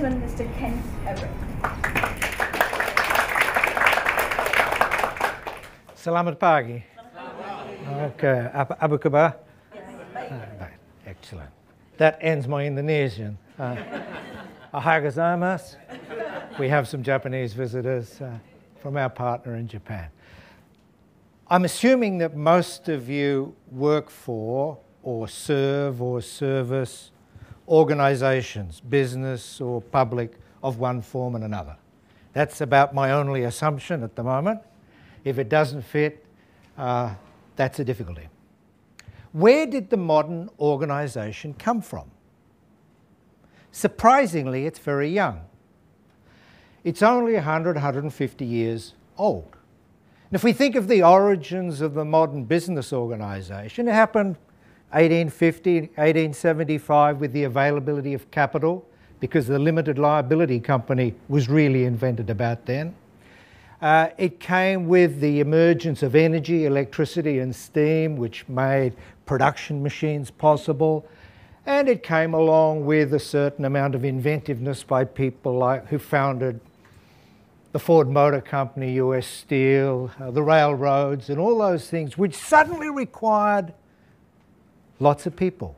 gentleman, Mr. Kent Everett. Selamat pagi. Okay, apa kabar? Excellent. That ends my Indonesian. Ohayou gozaimasu. We have some Japanese visitors from our partner in Japan. I'm assuming that most of you work for or serve or service organisations, business or public, of one form and another. That's about my only assumption at the moment. If it doesn't fit, that's a difficulty. Where did the modern organisation come from? Surprisingly, it's very young. It's only 100, 150 years old. And if we think of the origins of the modern business organisation, it happened 1850, 1875 with the availability of capital, because the limited liability company was really invented about then. It came with the emergence of energy, electricity and steam, which made production machines possible. And it came along with a certain amount of inventiveness by people who founded the Ford Motor Company, US Steel, the railroads and all those things, which suddenly required lots of people,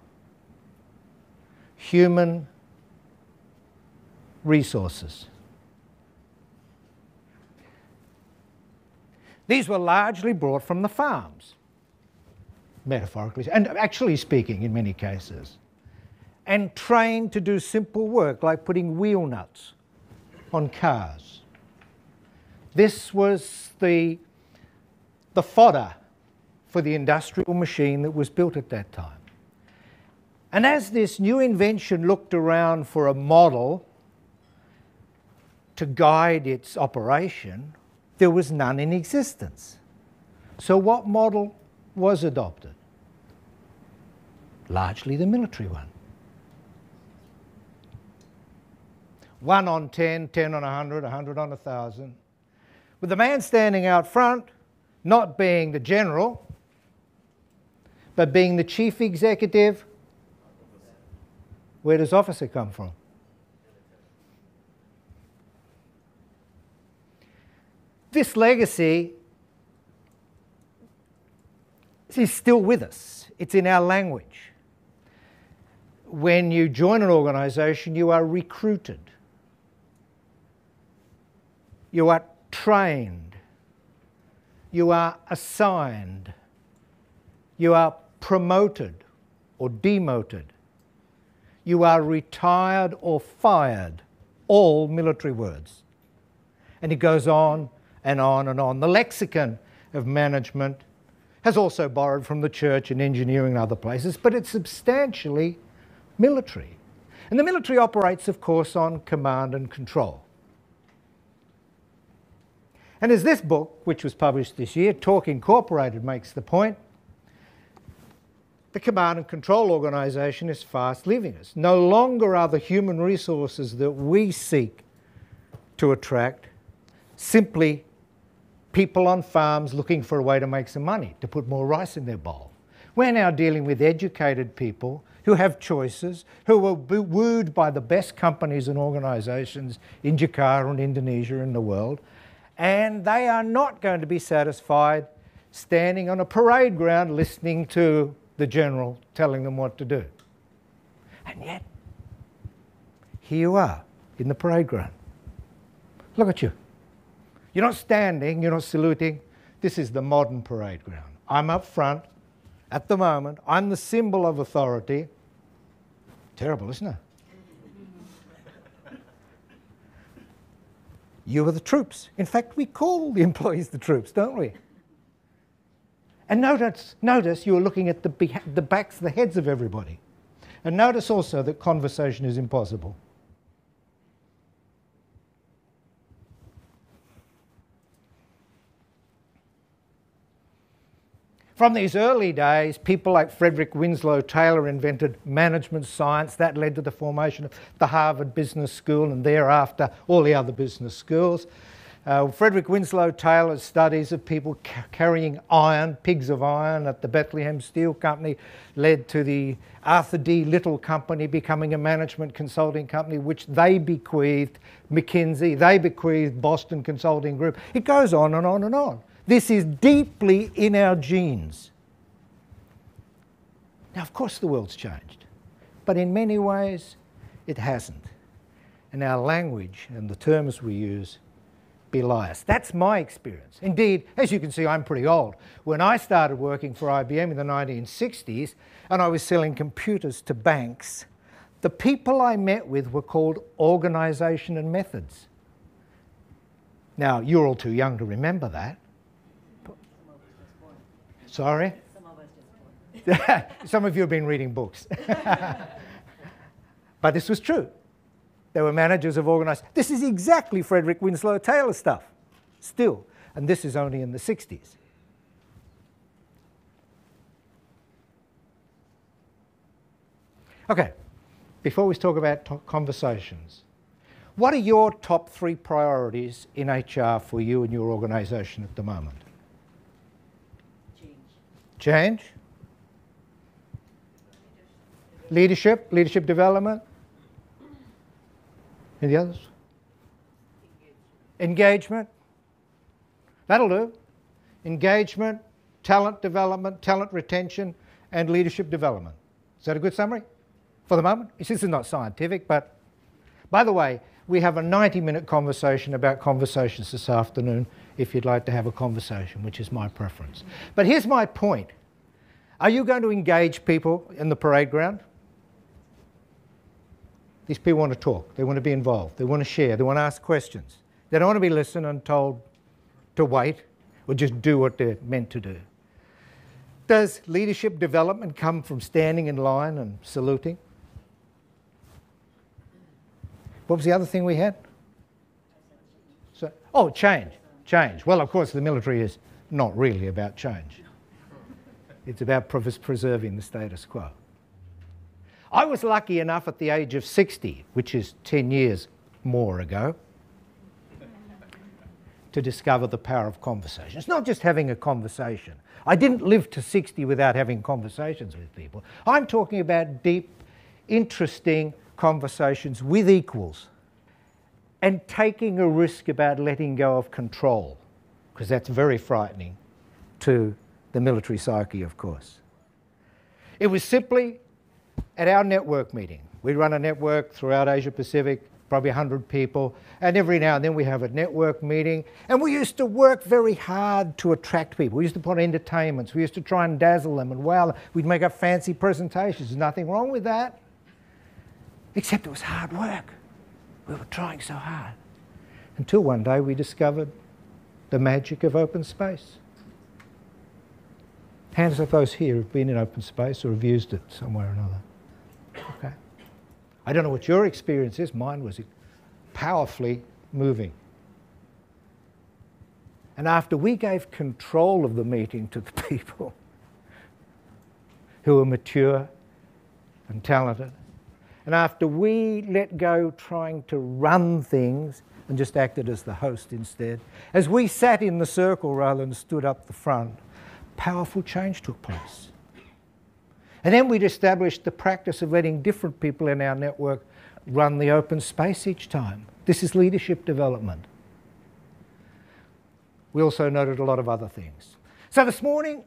human resources. These were largely brought from the farms, metaphorically, and actually speaking in many cases, and trained to do simple work like putting wheel nuts on cars. This was the fodder for the industrial machine that was built at that time. And as this new invention looked around for a model to guide its operation, there was none in existence. So what model was adopted? Largely the military one. 1 on 10, 10 on 100, 100 on 1,000. With the man standing out front, not being the general, but being the chief executive. Where does officer come from? This legacy is still with us. It's in our language. When you join an organisation, you are recruited. You are trained. You are assigned. You are promoted or demoted. You are retired or fired. All military words. And it goes on and on and on. The lexicon of management has also borrowed from the church and engineering and other places, but it's substantially military. And the military operates, of course, on command and control. And as this book, which was published this year, Talk Incorporated, makes the point, the command and control organisation is fast leaving us. No longer are the human resources that we seek to attract simply people on farms looking for a way to make some money, to put more rice in their bowl. We're now dealing with educated people who have choices, who are wooed by the best companies and organisations in Jakarta and Indonesia and the world, and they are not going to be satisfied standing on a parade ground listening to the general telling them what to do. And yet, here you are in the parade ground. Look at you. You're not standing, you're not saluting. This is the modern parade ground. I'm up front at the moment. I'm the symbol of authority. Terrible, isn't it? You are the troops. In fact, we call the employees the troops, don't we? And notice you're looking at the backs, the heads of everybody. And notice also that conversation is impossible. From these early days, people like Frederick Winslow Taylor invented management science. That led to the formation of the Harvard Business School and thereafter all the other business schools. Frederick Winslow Taylor's studies of people carrying iron, pigs of iron at the Bethlehem Steel Company led to the Arthur D. Little Company becoming a management consulting company, which they bequeathed McKinsey, they bequeathed Boston Consulting Group. It goes on and on and on. This is deeply in our genes. Now, of course, the world's changed, but in many ways it hasn't. And our language and the terms we use belie us. That's my experience. Indeed, as you can see, I'm pretty old. When I started working for IBM in the 1960s and I was selling computers to banks, the people I met with were called organisation and methods. Now, you're all too young to remember that. Sorry? Some of you have been reading books. But this was true. They were managers of organised. This is exactly Frederick Winslow Taylor stuff, still. And this is only in the 60s. Okay, before we talk about conversations, what are your top 3 priorities in HR for you and your organisation at the moment? Change? Leadership development? Any others? Engagement. That'll do. Engagement, talent development, talent retention, and leadership development. Is that a good summary for the moment? This is not scientific, but by the way, we have a 90-minute conversation about conversations this afternoon if you'd like to have a conversation, which is my preference. But here's my point. Are you going to engage people in the parade ground? These people want to talk, they want to be involved, they want to share, they want to ask questions. They don't want to be listened and told to wait or just do what they're meant to do. Does leadership development come from standing in line and saluting? What was the other thing we had? Oh, change. Well, of course, the military is not really about change. It's about preserving the status quo. I was lucky enough at the age of 60, which is 10 years more ago, to discover the power of conversation. It's not just having a conversation. I didn't live to 60 without having conversations with people. I'm talking about deep, interesting conversations with equals and taking a risk about letting go of control, because that's very frightening to the military psyche, of course. It was simply at our network meeting. We run a network throughout Asia Pacific, probably 100 people, and every now and then we have a network meeting, and we used to work very hard to attract people. We used to put on entertainments, we used to try and dazzle them and wow them. We'd make up fancy presentations. There's nothing wrong with that, except it was hard work. We were trying so hard. Until one day we discovered the magic of open space. Hands up those here who've been in open space or have used it somewhere or another. Okay. I don't know what your experience is. Mine was powerfully moving. And after we gave control of the meeting to the people who were mature and talented, and after we let go trying to run things and just acted as the host instead, as we sat in the circle rather than stood up the front, powerful change took place. And then we'd established the practice of letting different people in our network run the open space each time. This is leadership development. We also noted a lot of other things. So this morning,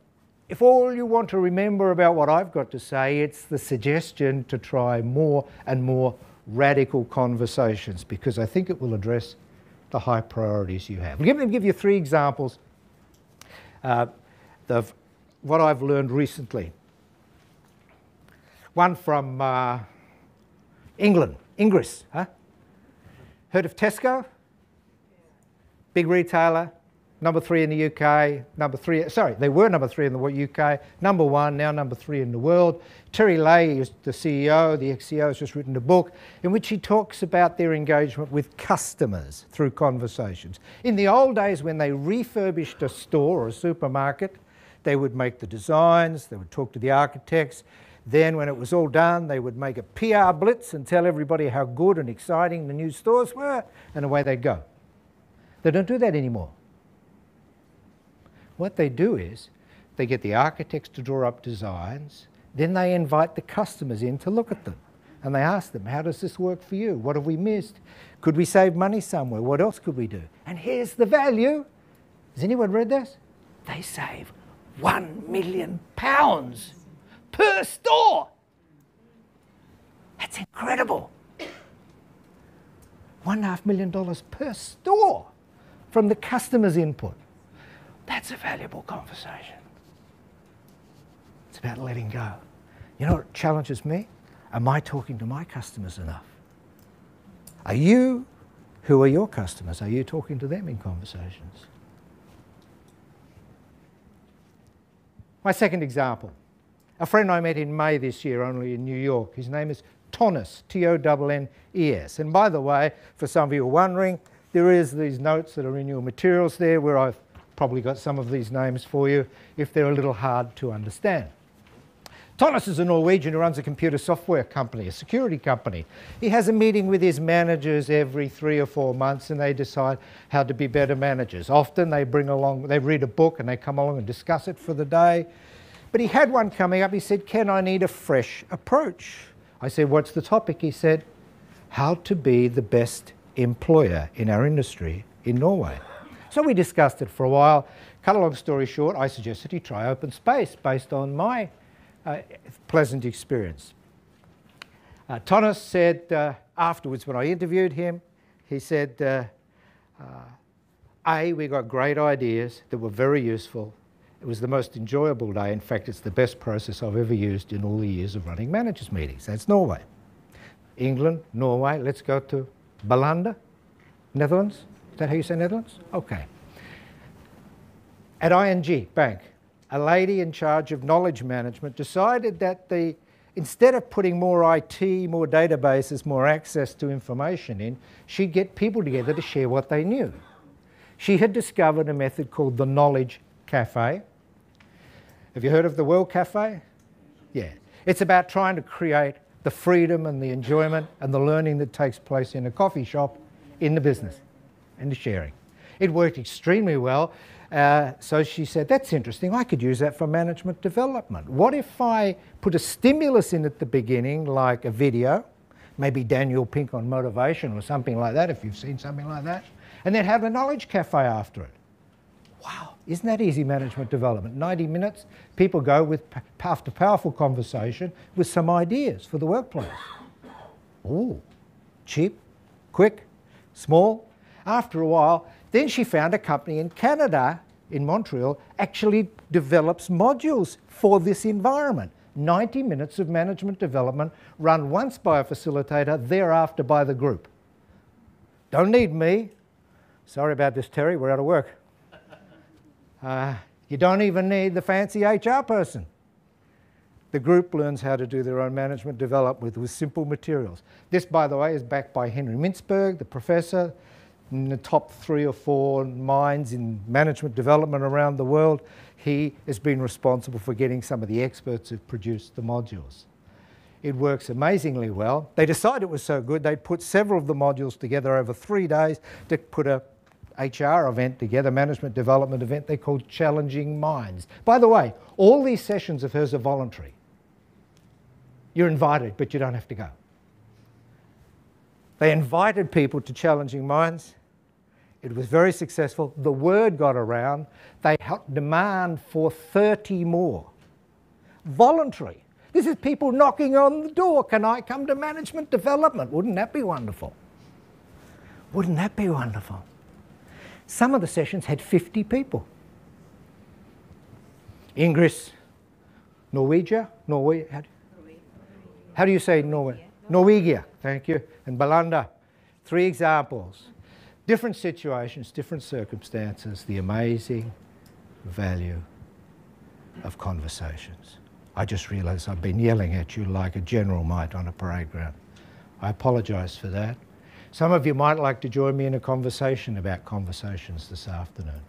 if all you want to remember about what I've got to say, it's the suggestion to try more and more radical conversations, because I think it will address the high priorities you have. Let me give you 3 examples of what I've learned recently. One from England, Ingris, huh? Heard of Tesco? Big retailer, number 3 in the UK, they were number 3 in the UK, number 1, now number 3 in the world. Terry Lay is the CEO, the ex-CEO, has just written a book in which he talks about their engagement with customers through conversations. In the old days when they refurbished a store or a supermarket, they would make the designs, they would talk to the architects. Then when it was all done, they would make a PR blitz and tell everybody how good and exciting the new stores were, and away they'd go. They don't do that anymore. What they do is they get the architects to draw up designs, then they invite the customers in to look at them. And they ask them, how does this work for you? What have we missed? Could we save money somewhere? What else could we do? And here's the value. Has anyone read this? They save £1 million per store. That's incredible. $1.5 million per store from the customer's input. That's a valuable conversation. It's about letting go. You know what challenges me? Am I talking to my customers enough? Who are your customers? Are you talking to them in conversations? My second example. A friend I met in May this year, only in New York. His name is Tonnes, T-O-N-N-E-S. And by the way, for some of you wondering, there is these notes that are in your materials there where I've probably got some of these names for you if they're a little hard to understand. Tonnes is a Norwegian who runs a computer software company, a security company. He has a meeting with his managers every 3 or 4 months and they decide how to be better managers. Often they read a book and they come along and discuss it for the day. But he had one coming up. He said, Ken, I need a fresh approach. I said, what's the topic? He said, how to be the best employer in our industry in Norway. So we discussed it for a while. Cut a long story short, I suggested he try open space based on my pleasant experience. Tonnes said afterwards when I interviewed him, he said, we got great ideas that were very useful. It was the most enjoyable day. In fact, it's the best process I've ever used in all the years of running managers meetings. That's Norway. England, Norway, let's go to Balanda, Netherlands. Is that how you say Netherlands? Okay. At ING Bank, a lady in charge of knowledge management decided that instead of putting more IT, more databases, more access to information in, she'd get people together to share what they knew. She had discovered a method called the Knowledge Cafe. Have you heard of the World Cafe? Yeah. It's about trying to create the freedom and the enjoyment and the learning that takes place in a coffee shop in the business and the sharing. It worked extremely well. So she said, that's interesting, I could use that for management development. What if I put a stimulus in at the beginning, like a video, maybe Daniel Pink on motivation or something like that, if you've seen something like that, and then have a knowledge cafe after it. Wow, isn't that easy management development? 90 minutes, people go with after powerful conversation with some ideas for the workplace. Ooh, cheap, quick, small. After a while, then she found a company in Canada, in Montreal, actually develops modules for this environment. 90 minutes of management development run once by a facilitator, thereafter by the group. Don't need me. Sorry about this, Terry, we're out of work. You don't even need the fancy HR person. The group learns how to do their own management development with simple materials. This, by the way, is backed by Henry Mintzberg, the professor, in the top 3 or 4 minds in management development around the world. He has been responsible for getting some of the experts who've produced the modules. It works amazingly well. They decided it was so good, they put several of the modules together over 3 days to put a HR event together, management development event they called Challenging Minds. By the way, all these sessions of hers are voluntary. You're invited, but you don't have to go. They invited people to Challenging Minds. It was very successful. The word got around. They helped demand for 30 more. Voluntary. This is people knocking on the door. Can I come to management development? Wouldn't that be wonderful? Wouldn't that be wonderful? Some of the sessions had 50 people. Ingris, Norwegia? How do you say Norway? Norwegia, thank you. And Balanda. 3 examples. Different situations, different circumstances, the amazing value of conversations. I just realised I've been yelling at you like a general might on a parade ground. I apologise for that. Some of you might like to join me in a conversation about conversations this afternoon.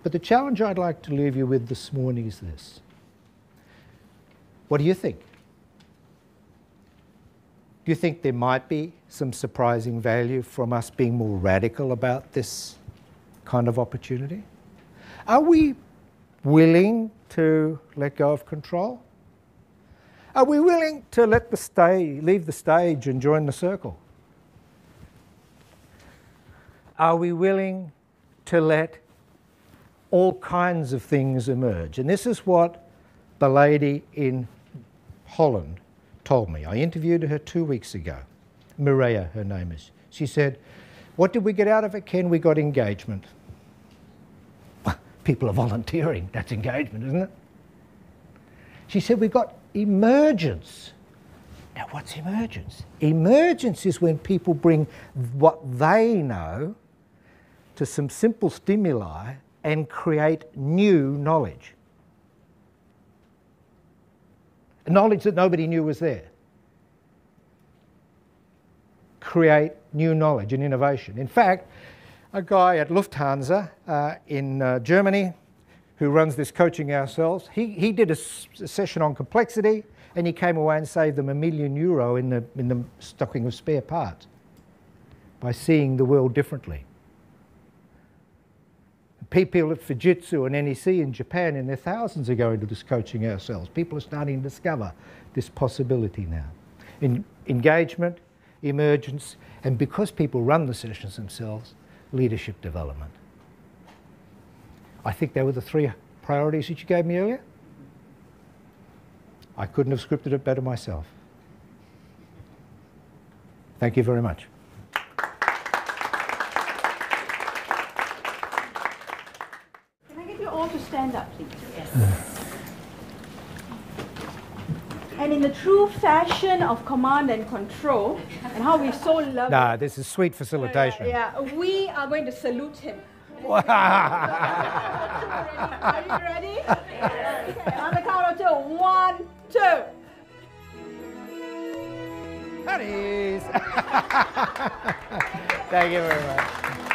But the challenge I'd like to leave you with this morning is this. What do you think? Do you think there might be some surprising value from us being more radical about this kind of opportunity? Are we willing to let go of control? Are we willing to leave the stage and join the circle? Are we willing to let all kinds of things emerge? And this is what the lady in Holland told me. I interviewed her 2 weeks ago. Mireille, her name is. She said, what did we get out of it, Ken? We got engagement. People are volunteering. That's engagement, isn't it? She said, we got emergence. Now, what's emergence? Emergence is when people bring what they know to some simple stimuli and create new knowledge. Knowledge that nobody knew was there. Create new knowledge and innovation. In fact, a guy at Lufthansa in Germany who runs this Coaching Ourselves, he did a session on complexity, and he came away and saved them €1 million in the stocking of spare parts by seeing the world differently. People at Fujitsu and NEC in Japan, in their thousands, are going to this Coaching Ourselves. People are starting to discover this possibility now. Engagement, emergence, and because people run the sessions themselves, leadership development. I think they were the 3 priorities that you gave me earlier. I couldn't have scripted it better myself. Thank you very much. Can I get you all to stand up, please? Yes. And in the true fashion of command and control, and how we so love Nah, this is sweet facilitation. yeah, we are going to salute him. Are you ready? Okay, on the count of 2. 1, 2. Honey's. Thank you very much.